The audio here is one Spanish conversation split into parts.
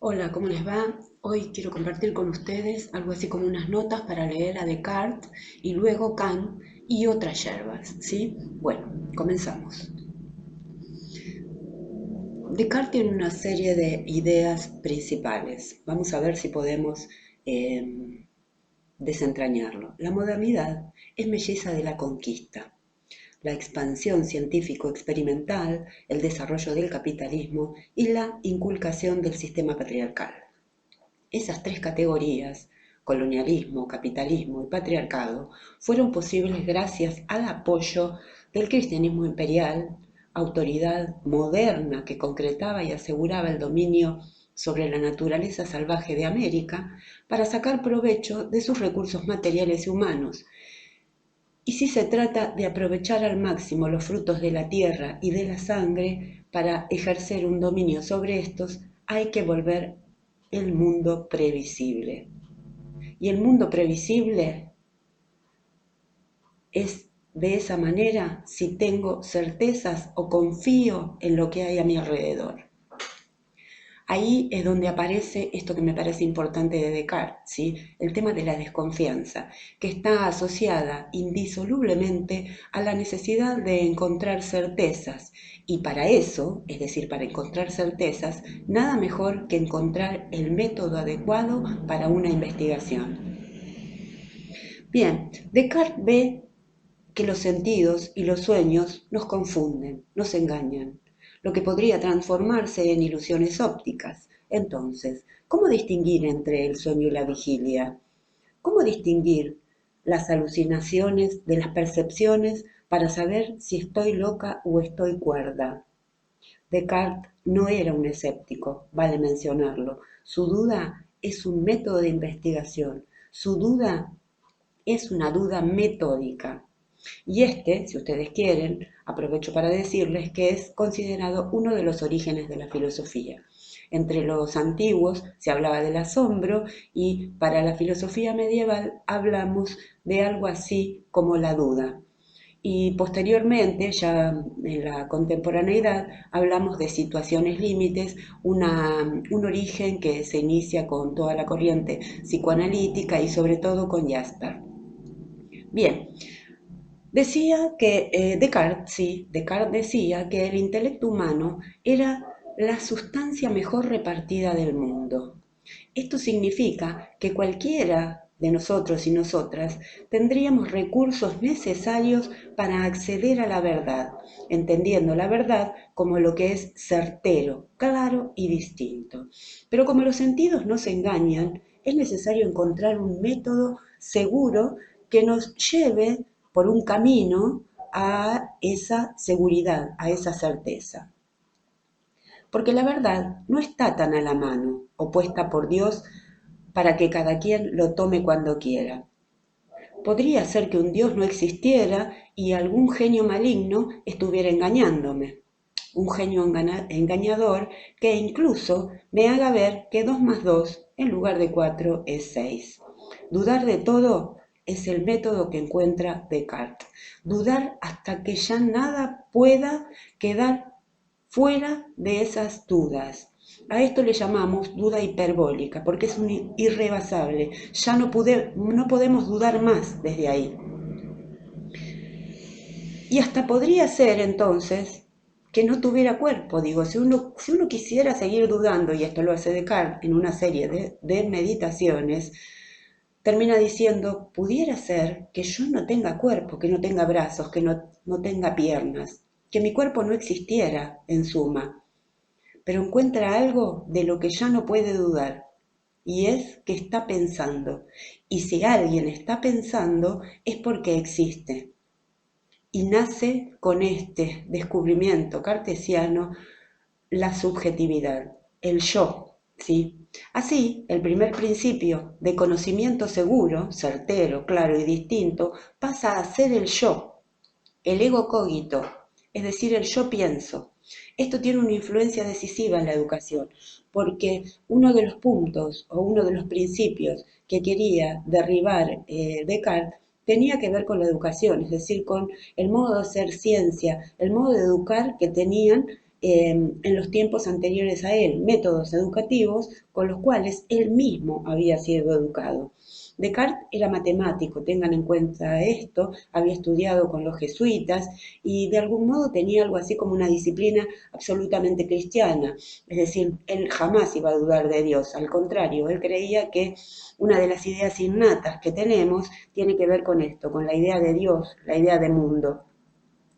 Hola, ¿cómo les va? Hoy quiero compartir con ustedes algo así como unas notas para leer a Descartes y luego Kant y otras yerbas, ¿sí? Bueno, comenzamos. Descartes tiene una serie de ideas principales. Vamos a ver si podemos desentrañarlo. La modernidad es melliza de la conquista, la expansión científico-experimental, el desarrollo del capitalismo y la inculcación del sistema patriarcal. Esas tres categorías, colonialismo, capitalismo y patriarcado, fueron posibles gracias al apoyo del cristianismo imperial, autoridad moderna que concretaba y aseguraba el dominio sobre la naturaleza salvaje de América para sacar provecho de sus recursos materiales y humanos. Y si se trata de aprovechar al máximo los frutos de la tierra y de la sangre para ejercer un dominio sobre estos, hay que volver el mundo previsible. Y el mundo previsible es de esa manera si tengo certezas o confío en lo que hay a mi alrededor. Ahí es donde aparece esto que me parece importante de Descartes, ¿sí? El tema de la desconfianza, que está asociada indisolublemente a la necesidad de encontrar certezas. Y para eso, es decir, para encontrar certezas, nada mejor que encontrar el método adecuado para una investigación. Bien, Descartes ve que los sentidos y los sueños nos confunden, nos engañan, lo que podría transformarse en ilusiones ópticas. Entonces, ¿cómo distinguir entre el sueño y la vigilia? ¿Cómo distinguir las alucinaciones de las percepciones para saber si estoy loca o estoy cuerda? Descartes no era un escéptico, vale mencionarlo. Su duda es un método de investigación. Su duda es una duda metódica. Y si ustedes quieren, aprovecho para decirles que es considerado uno de los orígenes de la filosofía. Entre los antiguos se hablaba del asombro y para la filosofía medieval hablamos de algo así como la duda. Y posteriormente, ya en la contemporaneidad, hablamos de situaciones límites, un origen que se inicia con toda la corriente psicoanalítica y sobre todo con Jasper. Bien, decía que Descartes, sí, Descartes decía que el intelecto humano era la sustancia mejor repartida del mundo. Esto significa que cualquiera de nosotros y nosotras tendríamos recursos necesarios para acceder a la verdad, entendiendo la verdad como lo que es certero, claro y distinto. Pero como los sentidos nos engañan, es necesario encontrar un método seguro que nos lleve por un camino a esa seguridad, a esa certeza. Porque la verdad no está tan a la mano, opuesta por Dios para que cada quien lo tome cuando quiera. Podría ser que un Dios no existiera y algún genio maligno estuviera engañándome. Un genio engañador que incluso me haga ver que 2 más 2 en lugar de 4 es 6. Dudar de todo es el método que encuentra Descartes. Dudar hasta que ya nada pueda quedar fuera de esas dudas. A esto le llamamos duda hiperbólica, porque es un irrebasable. Ya no podemos dudar más desde ahí. Y hasta podría ser entonces que no tuviera cuerpo. Digo, si uno quisiera seguir dudando, y esto lo hace Descartes en una serie de meditaciones, termina diciendo, pudiera ser que yo no tenga cuerpo, que no tenga brazos, que no tenga piernas, que mi cuerpo no existiera en suma, pero encuentra algo de lo que ya no puede dudar, y es que está pensando. Y si alguien está pensando, es porque existe. Y nace con este descubrimiento cartesiano la subjetividad, el yo, ¿sí? Así, el primer principio de conocimiento seguro, certero, claro y distinto, pasa a ser el yo, el ego cogito, es decir, el yo pienso. Esto tiene una influencia decisiva en la educación, porque uno de los puntos o uno de los principios que quería derribar Descartes tenía que ver con la educación, es decir, con el modo de hacer ciencia, el modo de educar que tenían en los tiempos anteriores a él, métodos educativos con los cuales él mismo había sido educado. Descartes era matemático, tengan en cuenta esto, había estudiado con los jesuitas y de algún modo tenía algo así como una disciplina absolutamente cristiana, es decir, él jamás iba a dudar de Dios, al contrario, él creía que una de las ideas innatas que tenemos tiene que ver con esto, con la idea de Dios, la idea de mundo.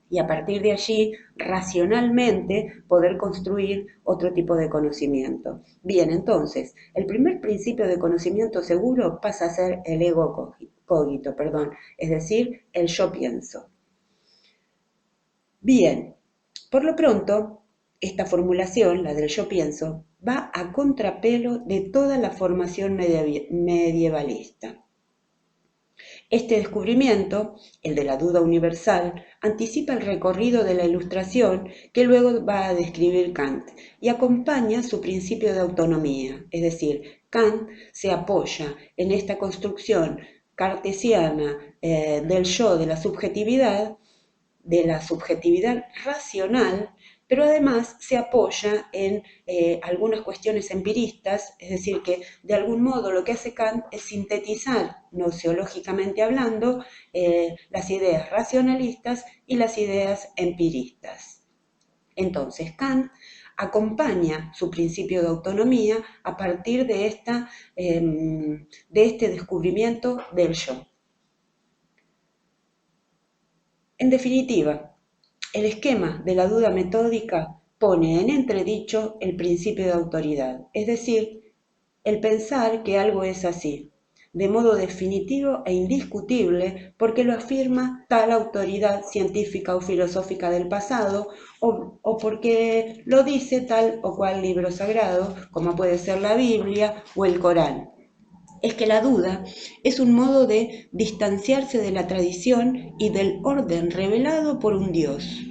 Y a partir de allí, racionalmente, poder construir otro tipo de conocimiento. Bien, entonces, el primer principio de conocimiento seguro pasa a ser el ego cogito, perdón, es decir, el yo pienso. Bien, por lo pronto, esta formulación, la del yo pienso, va a contrapelo de toda la formación medievalista. Este descubrimiento, el de la duda universal, anticipa el recorrido de la Ilustración que luego va a describir Kant y acompaña su principio de autonomía, es decir, Kant se apoya en esta construcción cartesiana del yo, de la subjetividad racional, pero además se apoya en algunas cuestiones empiristas, es decir, que de algún modo lo que hace Kant es sintetizar, nociológicamente hablando, las ideas racionalistas y las ideas empiristas. Entonces, Kant acompaña su principio de autonomía a partir de este descubrimiento del yo. En definitiva, el esquema de la duda metódica pone en entredicho el principio de autoridad, es decir, el pensar que algo es así, de modo definitivo e indiscutible porque lo afirma tal autoridad científica o filosófica del pasado o porque lo dice tal o cual libro sagrado, como puede ser la Biblia o el Corán. Es que la duda es un modo de distanciarse de la tradición y del orden revelado por un Dios.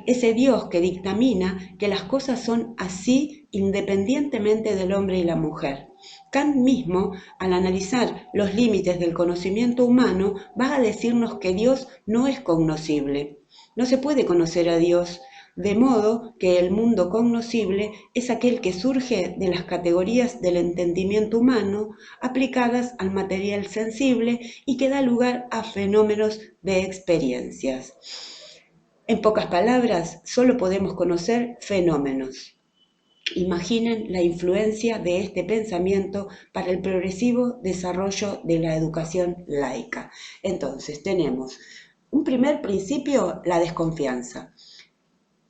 Ese Dios que dictamina que las cosas son así independientemente del hombre y la mujer. Kant mismo, al analizar los límites del conocimiento humano, va a decirnos que Dios no es cognoscible. No se puede conocer a Dios, de modo que el mundo cognoscible es aquel que surge de las categorías del entendimiento humano aplicadas al material sensible y que da lugar a fenómenos de experiencias. En pocas palabras, solo podemos conocer fenómenos. Imaginen la influencia de este pensamiento para el progresivo desarrollo de la educación laica. Entonces, tenemos un primer principio, la desconfianza.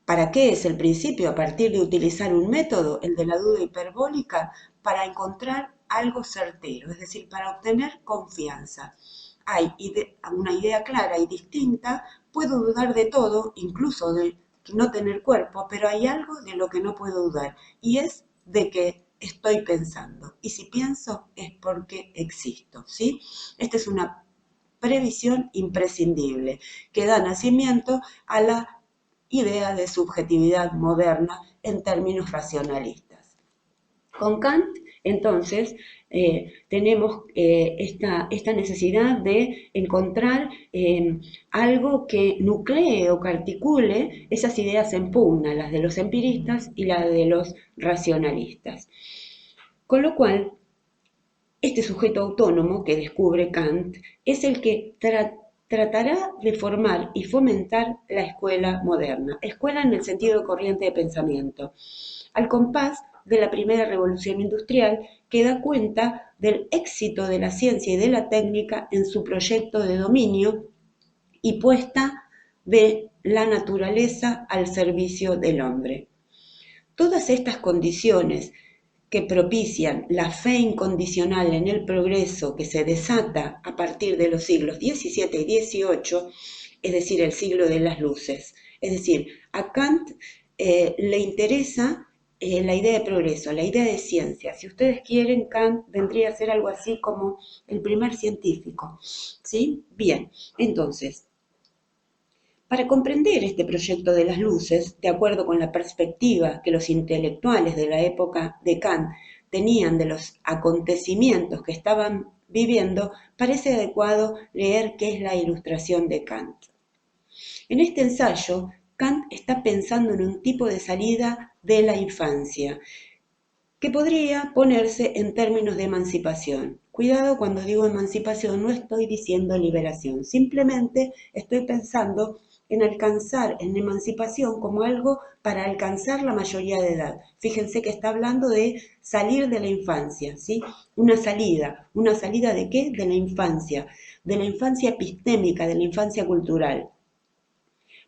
¿Para qué es el principio? A partir de utilizar un método, el de la duda hiperbólica, para encontrar algo certero, es decir, para obtener confianza. Hay una idea clara y distinta, puedo dudar de todo, incluso de no tener cuerpo, pero hay algo de lo que no puedo dudar, y es de que estoy pensando. Y si pienso es porque existo, ¿sí? Esta es una previsión imprescindible que da nacimiento a la idea de subjetividad moderna en términos racionalistas. Con Kant, entonces, tenemos esta necesidad de encontrar algo que nuclee o que articule esas ideas en pugna, las de los empiristas y las de los racionalistas. Con lo cual, este sujeto autónomo que descubre Kant es el que tratará de formar y fomentar la escuela moderna, escuela en el sentido de corriente de pensamiento, al compás de la primera revolución industrial que da cuenta del éxito de la ciencia y de la técnica en su proyecto de dominio y puesta de la naturaleza al servicio del hombre. Todas estas condiciones que propician la fe incondicional en el progreso que se desata a partir de los siglos XVII y XVIII, es decir, el siglo de las luces. Es decir, a Kant le interesa la idea de progreso, la idea de ciencia. Si ustedes quieren, Kant vendría a ser algo así como el primer científico. ¿Sí? Bien, entonces, para comprender este proyecto de las luces, de acuerdo con la perspectiva que los intelectuales de la época de Kant tenían de los acontecimientos que estaban viviendo, parece adecuado leer qué es la Ilustración de Kant. En este ensayo, Kant está pensando en un tipo de salida de la infancia que podría ponerse en términos de emancipación. Cuidado, cuando digo emancipación no estoy diciendo liberación, simplemente estoy pensando en alcanzar, en emancipación como algo para alcanzar la mayoría de edad. Fíjense que está hablando de salir de la infancia, ¿sí? ¿Una salida de qué? De la infancia epistémica, de la infancia cultural.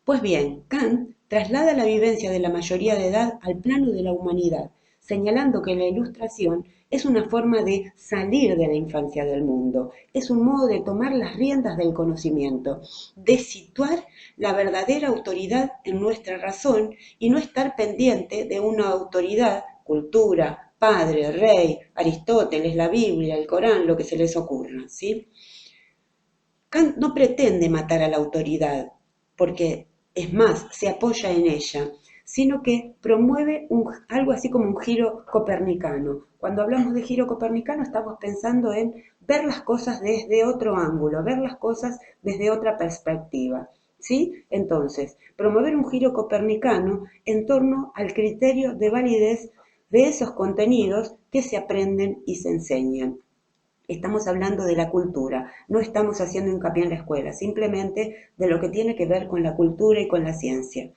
Pues bien, Kant traslada la vivencia de la mayoría de edad al plano de la humanidad, señalando que la ilustración es una forma de salir de la infancia del mundo, es un modo de tomar las riendas del conocimiento, de situar la verdadera autoridad en nuestra razón y no estar pendiente de una autoridad, cultura, padre, rey, Aristóteles, la Biblia, el Corán, lo que se les ocurra, ¿sí? Kant no pretende matar a la autoridad, porque es más, se apoya en ella, sino que promueve algo así como un giro copernicano. Cuando hablamos de giro copernicano estamos pensando en ver las cosas desde otro ángulo, ver las cosas desde otra perspectiva. ¿Sí? Entonces, promover un giro copernicano en torno al criterio de validez de esos contenidos que se aprenden y se enseñan. Estamos hablando de la cultura, no estamos haciendo hincapié en la escuela, simplemente de lo que tiene que ver con la cultura y con la ciencia.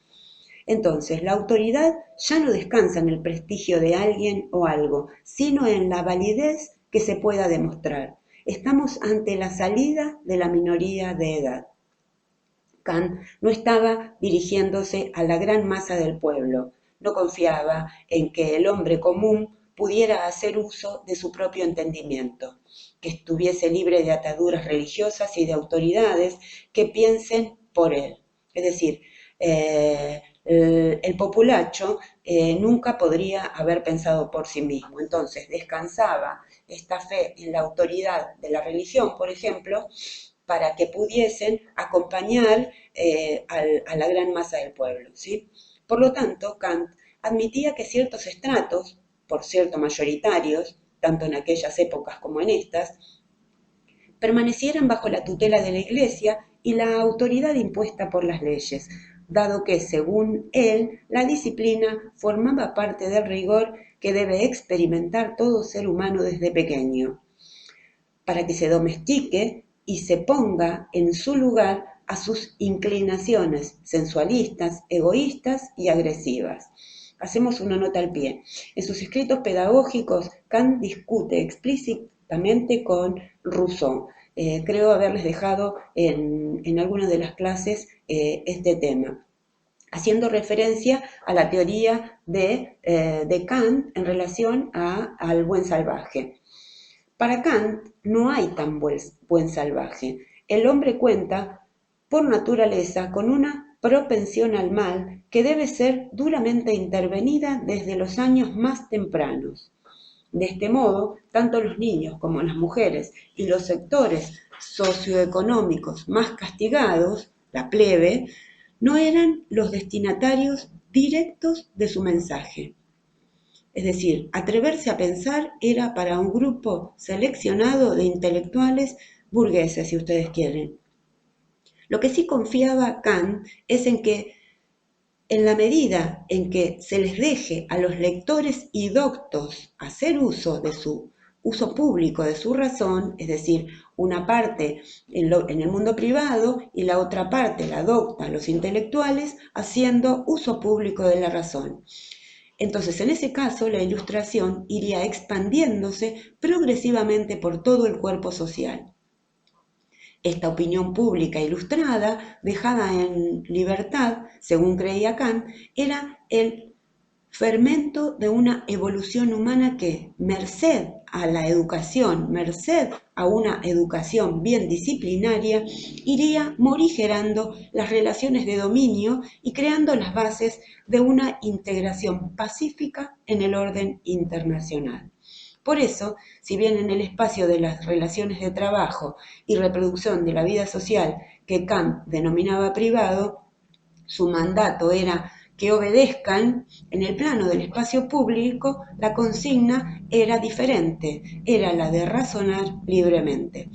Entonces, la autoridad ya no descansa en el prestigio de alguien o algo, sino en la validez que se pueda demostrar. Estamos ante la salida de la minoría de edad. Kant no estaba dirigiéndose a la gran masa del pueblo, no confiaba en que el hombre común pudiera hacer uso de su propio entendimiento, que estuviese libre de ataduras religiosas y de autoridades que piensen por él. Es decir, el populacho nunca podría haber pensado por sí mismo. Entonces descansaba esta fe en la autoridad de la religión, por ejemplo, para que pudiesen acompañar a la gran masa del pueblo, ¿sí? Por lo tanto, Kant admitía que ciertos estratos, por cierto mayoritarios, tanto en aquellas épocas como en estas, permanecieran bajo la tutela de la Iglesia y la autoridad impuesta por las leyes, dado que, según él, la disciplina formaba parte del rigor que debe experimentar todo ser humano desde pequeño, para que se domestique y se ponga en su lugar a sus inclinaciones sensualistas, egoístas y agresivas. Hacemos una nota al pie. En sus escritos pedagógicos, Kant discute explícitamente con Rousseau. Creo haberles dejado en algunas de las clases este tema, haciendo referencia a la teoría de Kant en relación al buen salvaje. Para Kant no hay tan buen salvaje. El hombre cuenta, por naturaleza, con una propensión al mal que debe ser duramente intervenida desde los años más tempranos. De este modo, tanto los niños como las mujeres y los sectores socioeconómicos más castigados, la plebe, no eran los destinatarios directos de su mensaje. Es decir, atreverse a pensar era para un grupo seleccionado de intelectuales burgueses, si ustedes quieren. Lo que sí confiaba Kant es en que, en la medida en que se les deje a los lectores y doctos hacer uso de su uso público de su razón, es decir, una parte en el mundo privado y la otra parte la adopta los intelectuales haciendo uso público de la razón. Entonces, en ese caso, la ilustración iría expandiéndose progresivamente por todo el cuerpo social. Esta opinión pública ilustrada, dejada en libertad, según creía Kant, era el fermento de una evolución humana que, merced a la educación, merced a una educación bien disciplinaria, iría morigerando las relaciones de dominio y creando las bases de una integración pacífica en el orden internacional. Por eso, si bien en el espacio de las relaciones de trabajo y reproducción de la vida social que Kant denominaba privado, su mandato era que obedezcan, en el plano del espacio público, la consigna era diferente, era la de razonar libremente.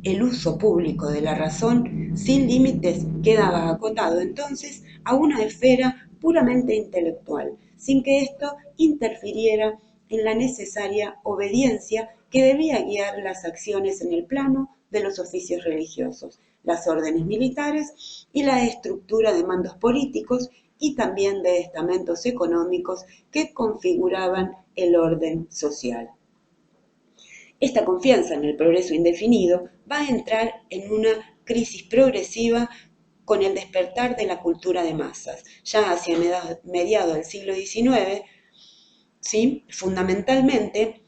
el uso público de la razón sin límites quedaba acotado entonces a una esfera puramente intelectual, sin que esto interfiriera en la necesaria obediencia que debía guiar las acciones en el plano de los oficios religiosos, las órdenes militares y la estructura de mandos políticos y también de estamentos económicos que configuraban el orden social. Esta confianza en el progreso indefinido va a entrar en una crisis progresiva con el despertar de la cultura de masas. Ya hacia mediados del siglo XIX, ¿sí? Fundamentalmente,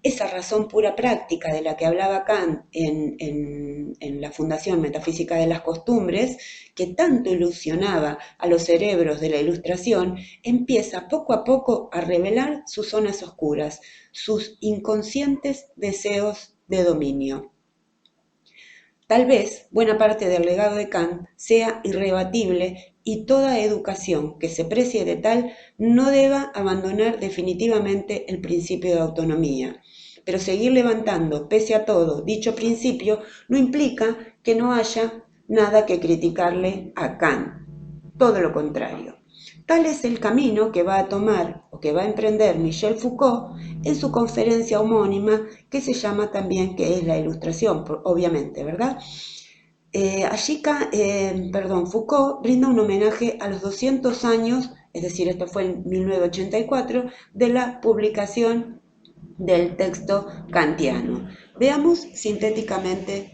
esa razón pura práctica de la que hablaba Kant en la Fundación Metafísica de las Costumbres, que tanto ilusionaba a los cerebros de la Ilustración, empieza poco a poco a revelar sus zonas oscuras, sus inconscientes deseos de dominio. Tal vez buena parte del legado de Kant sea irrebatible y toda educación que se precie de tal no deba abandonar definitivamente el principio de autonomía. Pero seguir levantando, pese a todo, dicho principio no implica que no haya nada que criticarle a Kant. Todo lo contrario. Tal es el camino que va a tomar o que va a emprender Michel Foucault en su conferencia homónima que se llama también que es la Ilustración, obviamente, ¿verdad? Foucault brinda un homenaje a los 200 años, es decir, esto fue en 1984, de la publicación del texto kantiano. Veamos sintéticamente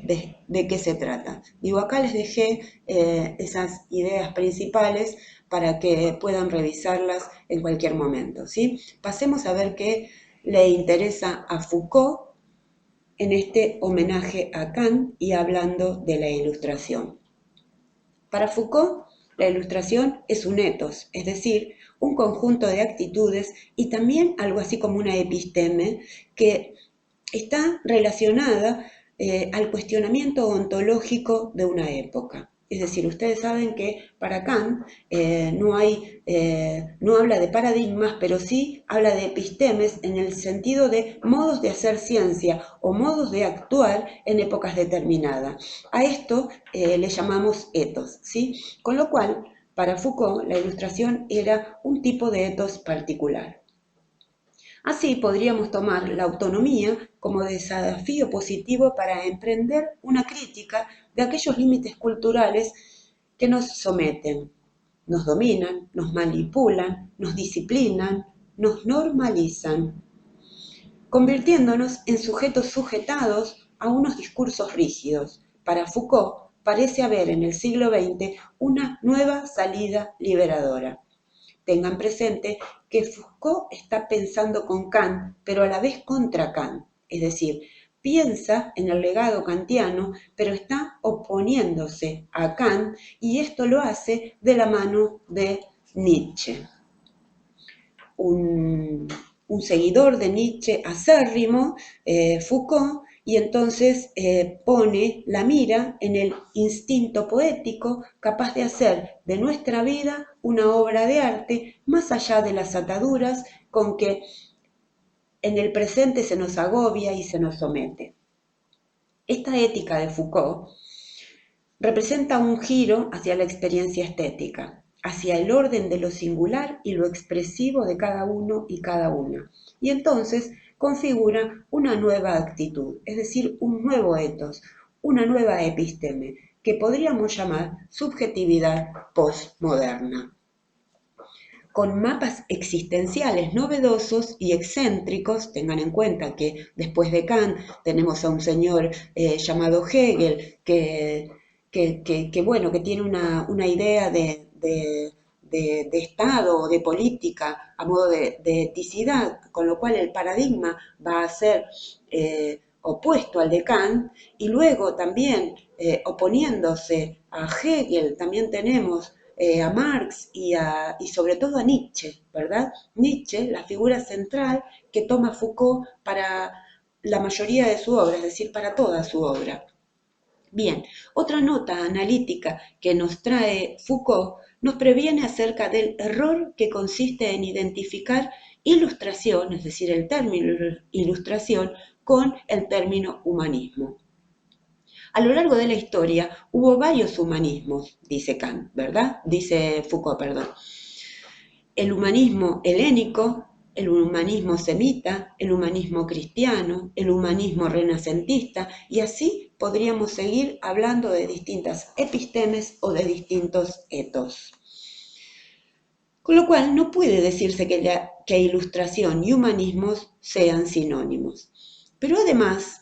de qué se trata. Digo, acá les dejé esas ideas principales para que puedan revisarlas en cualquier momento, ¿sí? Pasemos a ver qué le interesa a Foucault en este homenaje a Kant y hablando de la Ilustración. Para Foucault, la Ilustración es un ethos, es decir, un conjunto de actitudes y también algo así como una episteme que está relacionada al cuestionamiento ontológico de una época. Es decir, ustedes saben que para Kant no habla de paradigmas, pero sí habla de epistemes en el sentido de modos de hacer ciencia o modos de actuar en épocas determinadas. A esto le llamamos ethos, ¿sí? Con lo cual, para Foucault, la Ilustración era un tipo de ethos particular. Así podríamos tomar la autonomía como desafío positivo para emprender una crítica de aquellos límites culturales que nos someten, nos dominan, nos manipulan, nos disciplinan, nos normalizan, convirtiéndonos en sujetos sujetados a unos discursos rígidos. Para Foucault parece haber en el siglo XX una nueva salida liberadora. Tengan presente que Foucault está pensando con Kant, pero a la vez contra Kant, es decir, piensa en el legado kantiano, pero está oponiéndose a Kant y esto lo hace de la mano de Nietzsche. Un seguidor de Nietzsche acérrimo, Foucault, y entonces pone la mira en el instinto poético capaz de hacer de nuestra vida una obra de arte más allá de las ataduras con que en el presente se nos agobia y se nos somete. Esta ética de Foucault representa un giro hacia la experiencia estética, hacia el orden de lo singular y lo expresivo de cada uno y cada una. Y entonces configura una nueva actitud, es decir, un nuevo ethos, una nueva episteme, que podríamos llamar subjetividad postmoderna. Con mapas existenciales novedosos y excéntricos, tengan en cuenta que después de Kant tenemos a un señor llamado Hegel que tiene una idea de Estado o de política a modo de eticidad, con lo cual el paradigma va a ser opuesto al de Kant, y luego también oponiéndose a Hegel también tenemos a Marx y sobre todo a Nietzsche, ¿verdad? Nietzsche, la figura central que toma Foucault para la mayoría de su obra, es decir, para toda su obra. Bien, otra nota analítica que nos trae Foucault nos previene acerca del error que consiste en identificar ilustración, es decir, el término ilustración, con el término humanismo. A lo largo de la historia hubo varios humanismos, dice Kant, ¿verdad? Dice Foucault, perdón. El humanismo helénico, el humanismo semita, el humanismo cristiano, el humanismo renacentista, y así podríamos seguir hablando de distintas epistemes o de distintos etos. Con lo cual no puede decirse que ilustración y humanismos sean sinónimos. Pero además,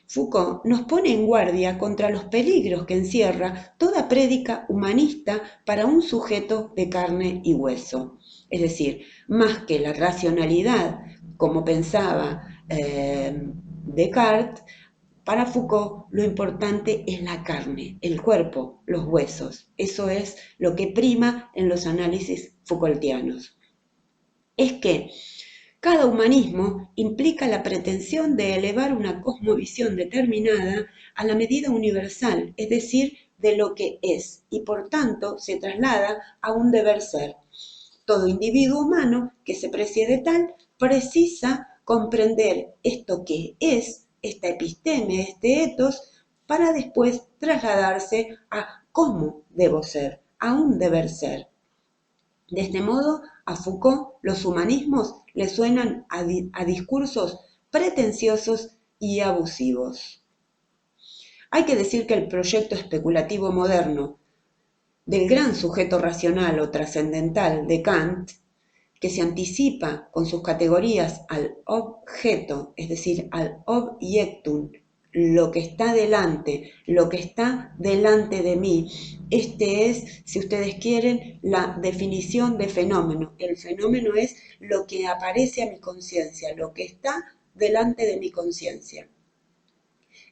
Foucault nos pone en guardia contra los peligros que encierra toda prédica humanista para un sujeto de carne y hueso. Es decir, más que la racionalidad, como pensaba Descartes, para Foucault lo importante es la carne, el cuerpo, los huesos. Eso es lo que prima en los análisis Foucaultianos. Es que cada humanismo implica la pretensión de elevar una cosmovisión determinada a la medida universal, es decir, de lo que es, y por tanto se traslada a un deber ser. Todo individuo humano que se precie de tal precisa comprender esto que es, esta episteme, este etos, para después trasladarse a cómo debo ser, a un deber ser. De este modo, a Foucault los humanismos le suenan a discursos pretenciosos y abusivos. Hay que decir que el proyecto especulativo moderno del gran sujeto racional o trascendental de Kant, que se anticipa con sus categorías al objeto, es decir, al objectum, lo que está delante de mí. Este es, si ustedes quieren, la definición de fenómeno. El fenómeno es lo que aparece a mi conciencia, lo que está delante de mi conciencia.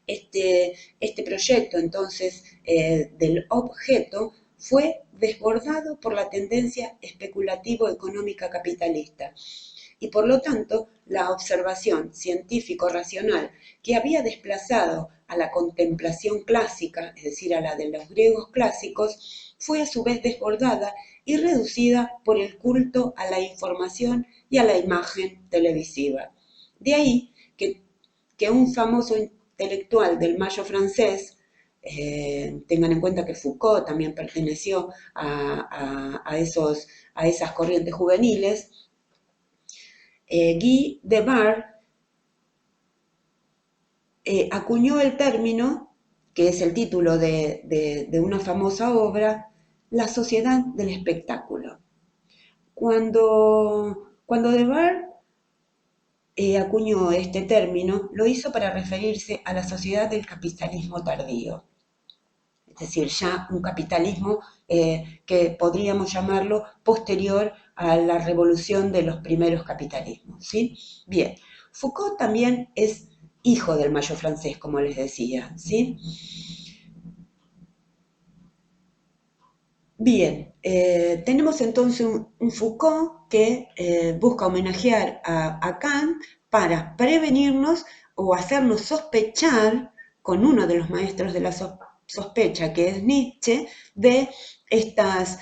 Este proyecto, entonces, del objeto fue desbordado por la tendencia especulativo-económica capitalista y por lo tanto la observación científico-racional que había desplazado a la contemplación clásica, es decir, a la de los griegos clásicos, fue a su vez desbordada y reducida por el culto a la información y a la imagen televisiva. De ahí que un famoso intelectual del Mayo francés, tengan en cuenta que Foucault también perteneció a esas corrientes juveniles, Guy Debord acuñó el término, que es el título de una famosa obra, La sociedad del espectáculo. Cuando Debord acuñó este término, lo hizo para referirse a la sociedad del capitalismo tardío. Es decir, ya un capitalismo que podríamos llamarlo posterior a la revolución de los primeros capitalismos, ¿sí? Bien, Foucault también es hijo del Mayo francés, como les decía, ¿sí? Bien, tenemos entonces un Foucault que busca homenajear a Kant para prevenirnos o hacernos sospechar con uno de los maestros de la sospecha, que es Nietzsche, de estas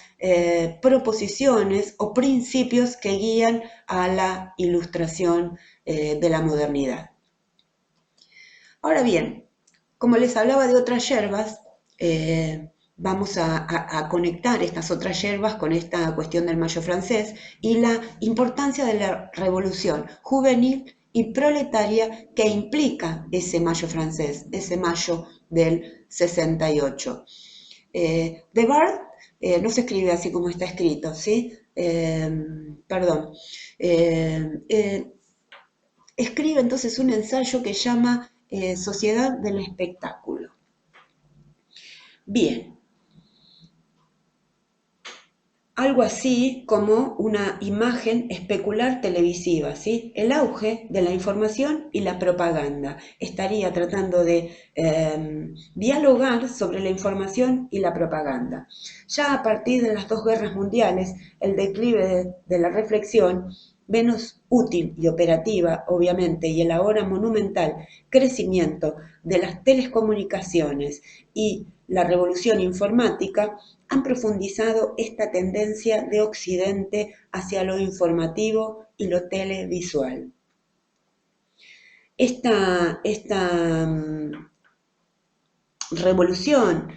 proposiciones o principios que guían a la ilustración de la modernidad. Ahora bien, como les hablaba de otras hierbas, vamos a conectar estas otras hierbas con esta cuestión del Mayo francés y la importancia de la revolución juvenil y proletaria que implica ese Mayo francés, ese Mayo del 68. Debord no se escribe así como está escrito, ¿sí? Perdón. Escribe entonces un ensayo que llama Sociedad del espectáculo. Bien, algo así como una imagen especular televisiva, ¿sí? El auge de la información y la propaganda. Estaría tratando de dialogar sobre la información y la propaganda. Ya a partir de las dos guerras mundiales, el declive de la reflexión, menos útil y operativa, obviamente, y el ahora monumental crecimiento de las telecomunicaciones y la revolución informática, han profundizado esta tendencia de Occidente hacia lo informativo y lo televisual. Esta revolución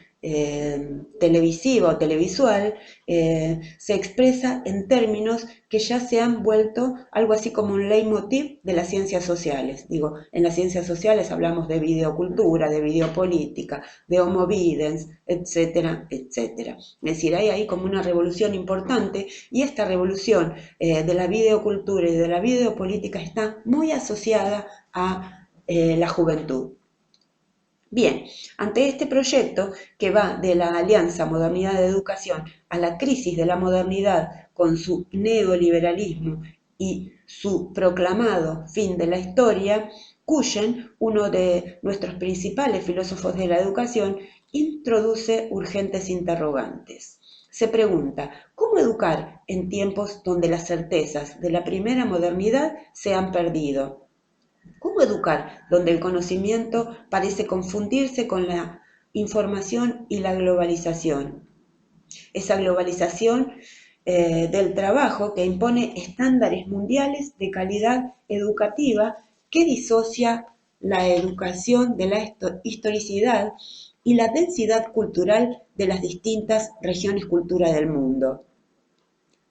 televisiva o televisual se expresa en términos que ya se han vuelto algo así como un leitmotiv de las ciencias sociales. Digo, en las ciencias sociales hablamos de videocultura, de videopolítica, de homo videns, etcétera, etcétera. Es decir, hay ahí como una revolución importante y esta revolución de la videocultura y de la videopolítica está muy asociada a la juventud. Bien, ante este proyecto que va de la Alianza Modernidad de Educación a la crisis de la modernidad con su neoliberalismo y su proclamado fin de la historia, Cuyen, uno de nuestros principales filósofos de la educación, introduce urgentes interrogantes. Se pregunta, ¿cómo educar en tiempos donde las certezas de la primera modernidad se han perdido? ¿Cómo educar donde el conocimiento parece confundirse con la información y la globalización? Esa globalización del trabajo que impone estándares mundiales de calidad educativa que disocia la educación de la historicidad y la densidad cultural de las distintas regiones culturales del mundo.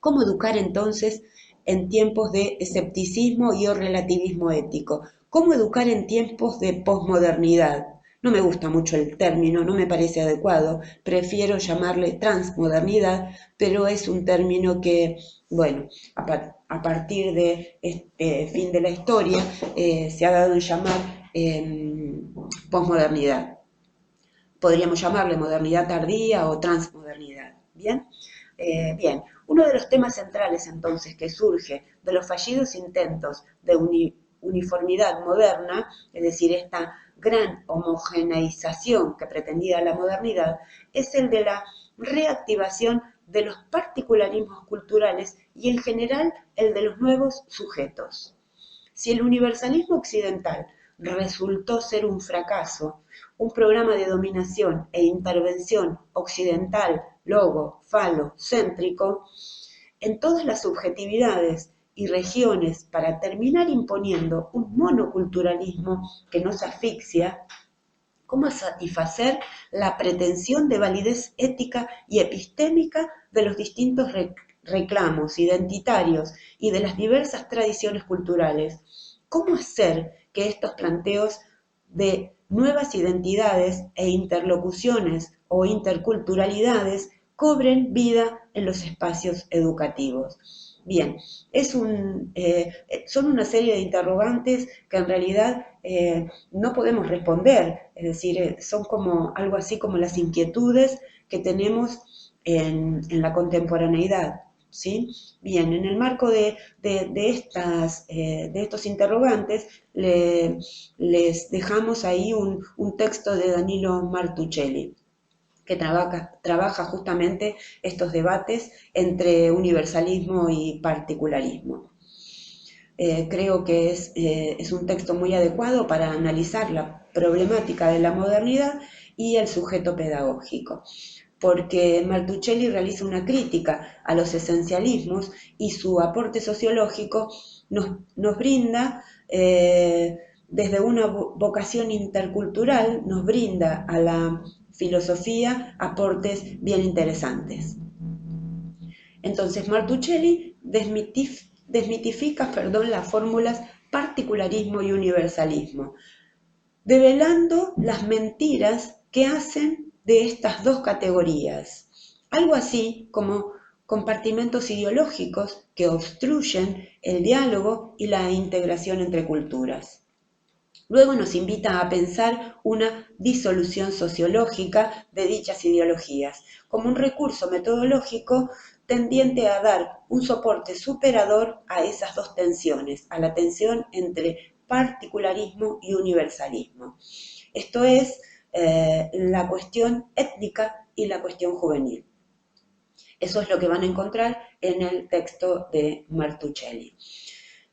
¿Cómo educar entonces en tiempos de escepticismo y o relativismo ético? ¿Cómo educar en tiempos de posmodernidad? No me gusta mucho el término, no me parece adecuado, prefiero llamarle transmodernidad, pero es un término que, bueno, a partir de este fin de la historia se ha dado en llamar posmodernidad. Podríamos llamarle modernidad tardía o transmodernidad. ¿Bien? Bien, uno de los temas centrales entonces que surge de los fallidos intentos de uniformidad moderna, es decir, esta gran homogeneización que pretendía la modernidad, es el de la reactivación de los particularismos culturales y en general el de los nuevos sujetos. Si el universalismo occidental resultó ser un fracaso, un programa de dominación e intervención occidental, logo, falo, céntrico, en todas las subjetividades y regiones para terminar imponiendo un monoculturalismo que nos asfixia, ¿cómo satisfacer la pretensión de validez ética y epistémica de los distintos reclamos identitarios y de las diversas tradiciones culturales? ¿Cómo hacer que estos planteos de nuevas identidades e interlocuciones o interculturalidades cobren vida en los espacios educativos? Bien, son una serie de interrogantes que en realidad no podemos responder, es decir, son como algo así como las inquietudes que tenemos en la contemporaneidad. ¿Sí? Bien, en el marco de estos interrogantes les dejamos ahí un texto de Danilo Martuchelli que trabaja justamente estos debates entre universalismo y particularismo. Creo que es un texto muy adecuado para analizar la problemática de la modernidad y el sujeto pedagógico, porque Martuchelli realiza una crítica a los esencialismos y su aporte sociológico nos brinda, desde una vocación intercultural, nos brinda a la filosofía aportes bien interesantes. Entonces Martuchelli desmitifica las fórmulas particularismo y universalismo, develando las mentiras que hacen de estas dos categorías, algo así como compartimentos ideológicos que obstruyen el diálogo y la integración entre culturas. Luego nos invita a pensar una disolución sociológica de dichas ideologías, como un recurso metodológico tendiente a dar un soporte superador a esas dos tensiones, a la tensión entre particularismo y universalismo. Esto es la cuestión étnica y la cuestión juvenil. Eso es lo que van a encontrar en el texto de Martuchelli.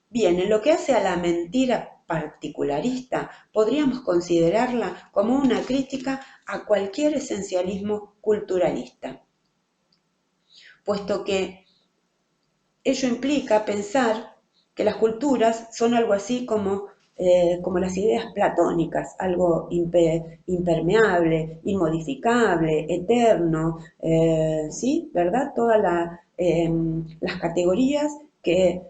Bien, en lo que hace a la mentira particularista, podríamos considerarla como una crítica a cualquier esencialismo culturalista, puesto que ello implica pensar que las culturas son algo así como como las ideas platónicas, algo impermeable, inmodificable, eterno, ¿sí? ¿Verdad? Todas las categorías que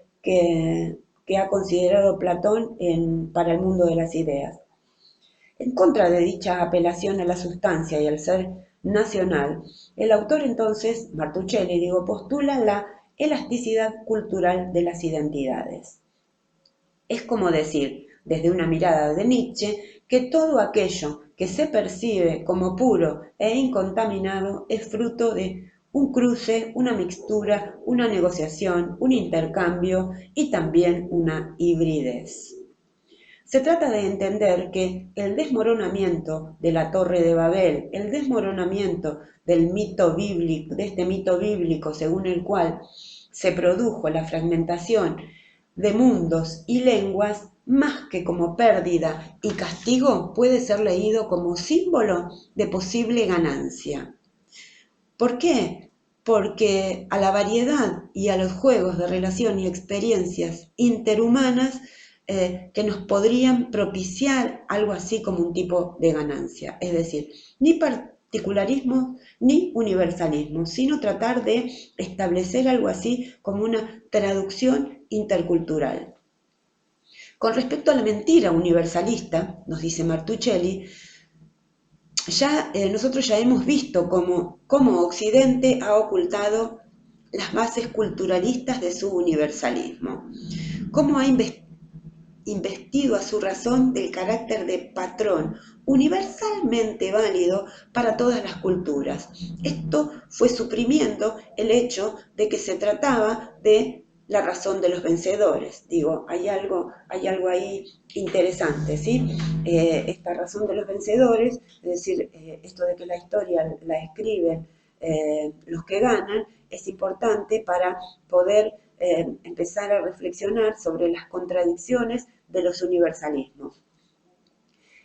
ha considerado Platón para el mundo de las ideas. En contra de dicha apelación a la sustancia y al ser nacional, el autor entonces, Martuchelli, postula la elasticidad cultural de las identidades. Es como decir, desde una mirada de Nietzsche, que todo aquello que se percibe como puro e incontaminado es fruto de un cruce, una mixtura, una negociación, un intercambio y también una hibridez. Se trata de entender que el desmoronamiento de la Torre de Babel, el desmoronamiento del mito bíblico, de este mito bíblico según el cual se produjo la fragmentación de mundos y lenguas, más que como pérdida y castigo, puede ser leído como símbolo de posible ganancia. ¿Por qué? Porque a la variedad y a los juegos de relación y experiencias interhumanas que nos podrían propiciar algo así como un tipo de ganancia. Es decir, ni particularismo ni universalismo, sino tratar de establecer algo así como una traducción intercultural. Con respecto a la mentira universalista, nos dice Martuchelli, nosotros ya hemos visto cómo Occidente ha ocultado las bases culturalistas de su universalismo, cómo ha investido a su razón del carácter de patrón universalmente válido para todas las culturas. Esto fue suprimiendo el hecho de que se trataba de la razón de los vencedores. Hay algo ahí interesante, ¿sí? Esta razón de los vencedores, es decir, esto de que la historia la escriben los que ganan, es importante para poder empezar a reflexionar sobre las contradicciones de los universalismos.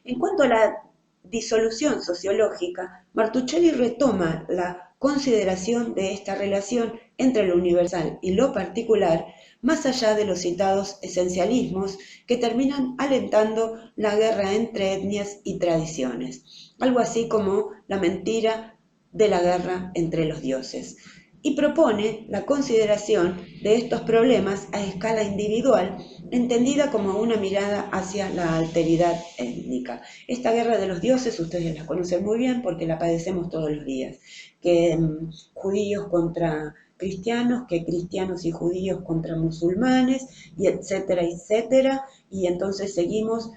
En cuanto a la disolución sociológica, Martuchelli retoma la consideración de esta relación entre lo universal y lo particular, más allá de los citados esencialismos que terminan alentando la guerra entre etnias y tradiciones, algo así como la mentira de la guerra entre los dioses, y propone la consideración de estos problemas a escala individual, entendida como una mirada hacia la alteridad étnica. Esta guerra de los dioses ustedes la conocen muy bien porque la padecemos todos los días, que judíos contra cristianos, que cristianos y judíos contra musulmanes, y etcétera, etcétera, y entonces seguimos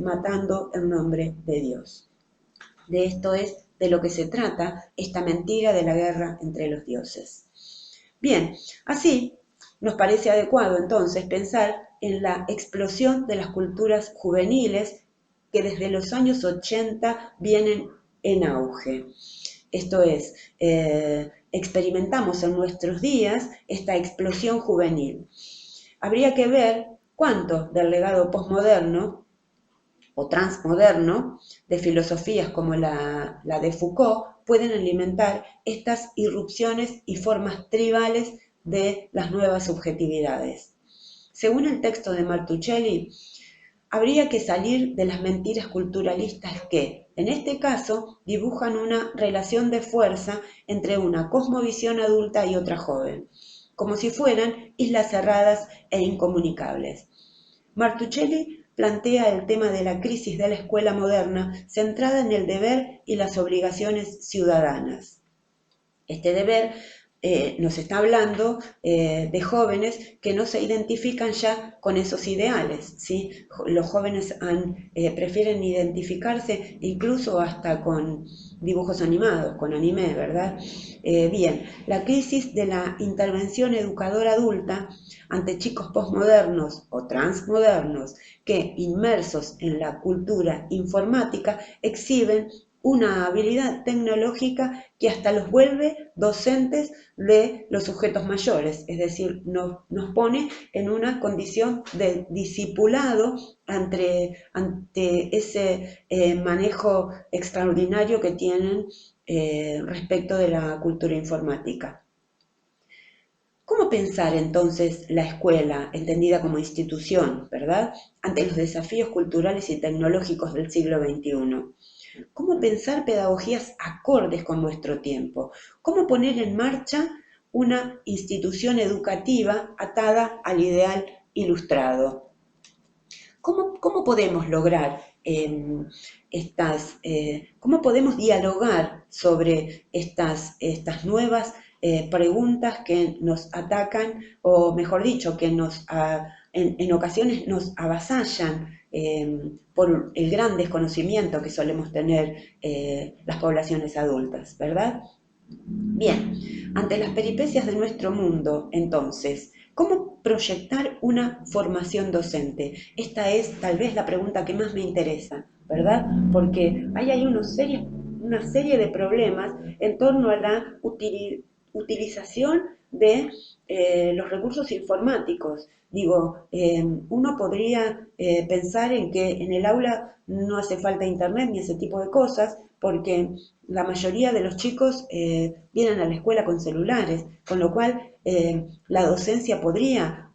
matando en nombre de Dios. De esto es de lo que se trata esta mentira de la guerra entre los dioses. Bien, así nos parece adecuado entonces pensar en la explosión de las culturas juveniles que desde los años 80 vienen en auge. Esto es, experimentamos en nuestros días esta explosión juvenil. Habría que ver cuánto del legado posmoderno o transmoderno de filosofías como la de Foucault pueden alimentar estas irrupciones y formas tribales de las nuevas subjetividades. Según el texto de Martuchelli, habría que salir de las mentiras culturalistas que, en este caso, dibujan una relación de fuerza entre una cosmovisión adulta y otra joven, como si fueran islas cerradas e incomunicables. Martuchelli plantea el tema de la crisis de la escuela moderna centrada en el deber y las obligaciones ciudadanas. Este deber nos está hablando de jóvenes que no se identifican ya con esos ideales, ¿sí? Los jóvenes prefieren identificarse incluso hasta con dibujos animados, con anime, ¿verdad? Bien, la crisis de la intervención educadora adulta ante chicos posmodernos o transmodernos que, inmersos en la cultura informática, exhiben una habilidad tecnológica que hasta los vuelve docentes de los sujetos mayores, es decir, nos pone en una condición de discipulado ante ese manejo extraordinario que tienen respecto de la cultura informática. ¿Cómo pensar entonces la escuela, entendida como institución, ¿verdad?, ante los desafíos culturales y tecnológicos del siglo XXI? ¿Cómo pensar pedagogías acordes con nuestro tiempo? ¿Cómo poner en marcha una institución educativa atada al ideal ilustrado? ¿Cómo podemos lograr cómo podemos dialogar sobre estas nuevas preguntas que nos atacan, o mejor dicho, que en ocasiones nos avasallan por el gran desconocimiento que solemos tener las poblaciones adultas, ¿verdad? Bien, ante las peripecias de nuestro mundo, entonces, ¿cómo proyectar una formación docente? Esta es tal vez la pregunta que más me interesa, ¿verdad? Porque hay una serie de problemas en torno a la utilización de los recursos informáticos. Digo, uno podría pensar en que en el aula no hace falta internet ni ese tipo de cosas, porque la mayoría de los chicos vienen a la escuela con celulares, con lo cual la docencia podría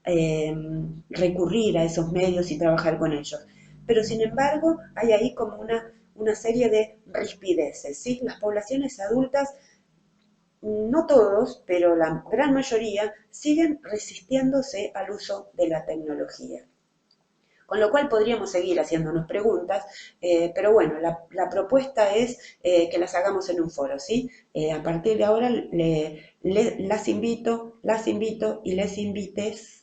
recurrir a esos medios y trabajar con ellos. Pero sin embargo, hay ahí como una serie de rispideces, ¿sí? Las poblaciones adultas, no todos, pero la gran mayoría, siguen resistiéndose al uso de la tecnología. Con lo cual podríamos seguir haciéndonos preguntas, pero bueno, la propuesta es que las hagamos en un foro, ¿sí? A partir de ahora las invito y les invites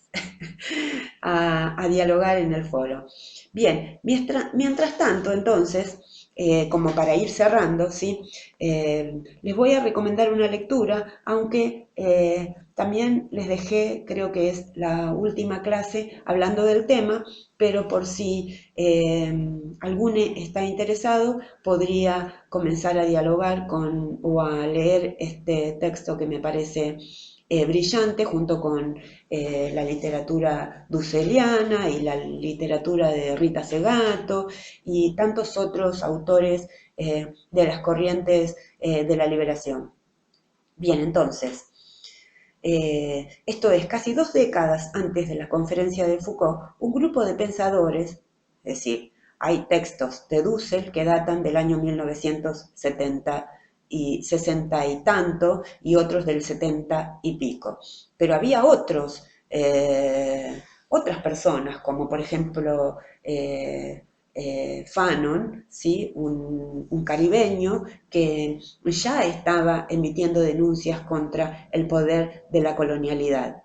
a dialogar en el foro. Bien, mientras tanto, entonces, como para ir cerrando, ¿sí? Les voy a recomendar una lectura, aunque también les dejé, creo que es la última clase hablando del tema, pero por si alguno está interesado, podría comenzar a dialogar o a leer este texto que me parece brillante, junto con la literatura dusseliana y la literatura de Rita Segato y tantos otros autores de las corrientes de la liberación. Bien, entonces, esto es, casi 2 décadas antes de la conferencia de Foucault, un grupo de pensadores, es decir, hay textos de Dussel que datan del año 1970 y 60 y tanto, y otros del 70 y pico. Pero había otras personas, como por ejemplo Fanon, ¿sí? Un caribeño que ya estaba emitiendo denuncias contra el poder de la colonialidad.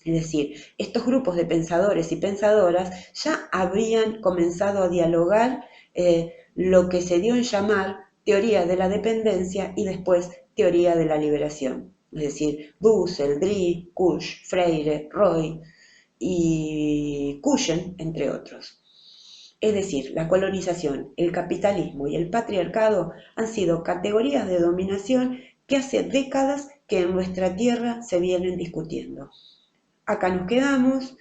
Es decir, estos grupos de pensadores y pensadoras ya habían comenzado a dialogar lo que se dio en llamar teoría de la dependencia y después teoría de la liberación. Es decir, Dussel, Drie, Kusch, Freire, Roy y Cuyen, entre otros. Es decir, la colonización, el capitalismo y el patriarcado han sido categorías de dominación que hace décadas que en nuestra tierra se vienen discutiendo. Acá nos quedamos,